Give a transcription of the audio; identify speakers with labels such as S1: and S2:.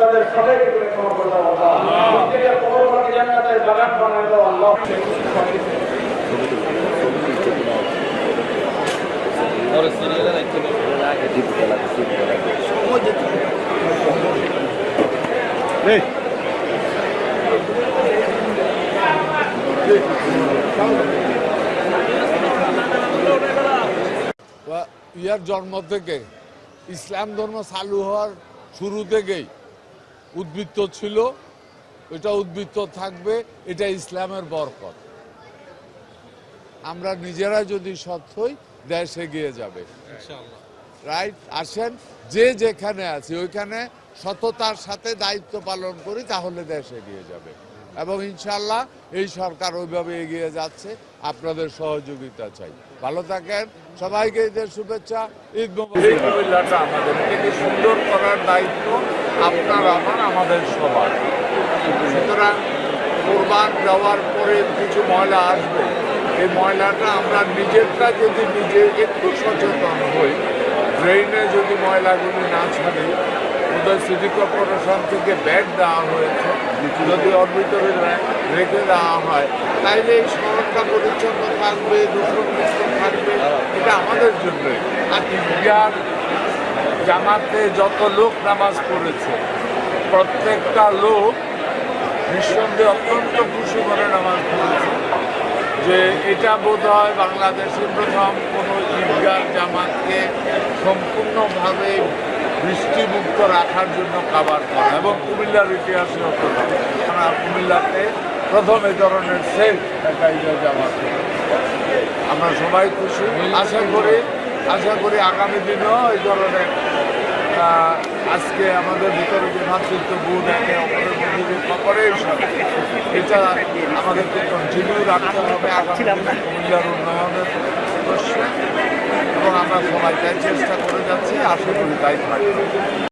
S1: তাদের সবাইকে তুমি ক্ষমা করে দাও আল্লাহ। প্রত্যেকের কবরকে জান্নাতের বাগান বানায় দাও আল্লাহ।
S2: ইয়ার জন্ম থেকে ইসলাম ধর্ম চালু হওয়ার শুরু থেকেই উদ্বৃত্ত ছিল, এটা উদ্বৃত্ত থাকবে, এটা ইসলামের বরকত। আমরা নিজেরা যদি সৎ হই, দেশ এগিয়ে যাবে রাইট। আসেন, যে যেখানে আছি ওইখানে সততার সাথে দায়িত্ব পালন করি, তাহলে দেশ এগিয়ে যাবে। এবং ইনশাল্লাহ এই সরকার ওইভাবে এগিয়ে যাচ্ছে, আপনাদের সহযোগিতা চাই। ভালো থাকেন, সবাইকে ঈদের শুভেচ্ছা। ঈদ কুমিল্লাটা আমাদেরকে সুন্দর করার দায়িত্ব আপনার আমার, আমাদের সবার। সুতরাং কোরবান যাওয়ার পরে কিছু ময়লা আসবে, এই ময়লাটা আমরা নিজেরটা যদি নিজে একটু সচেতন হই, ড্রেনে যদি ময়লাগুলি না ছাড়ি, উদয় সিটি কর্পোরেশন থেকে ব্যাগ দেওয়া হয়েছে, যদি ওর ভিতরে রেখে দেওয়া হয়, তাইলে এই শহরটা পরিচ্ছন্ন থাকবে, দূষণমুক্ত থাকবে। এটা আমাদের জন্য। আর ঈদগাহ জামাতে যত লোক নামাজ পড়েছে, প্রত্যেকটা লোক নিঃসন্দেহে অত্যন্ত খুশি করে নামাজ পড়েছে যে এটা বোধ হয় বাংলাদেশের প্রথম কোনো ঈদগাহ জামাতকে সম্পূর্ণভাবে বৃষ্টিমুক্ত রাখার জন্য কাভার করা, এবং কুমিল্লার ইতিহাসে আমরা কুমিল্লাতে প্রথম এই ধরনের সেফ একটা ঈদগাহ জামাত। আমরা সবাই খুশি, আশা করি আগামী দিনেও এই ধরনের আজকে আমাদের ভিতরে যে ভাতৃত্ব বোধ একে অপরের মধ্যে যে কপারেশন, এটা আমাদেরকে কন্টিনিউ রাখতে হবে আগামী কুমিল্লার উন্নয়নের উদ্দেশ্যে, এবং আমরা সবাই তাই চেষ্টা করে যাচ্ছি, আশা করি তাই থাকবে।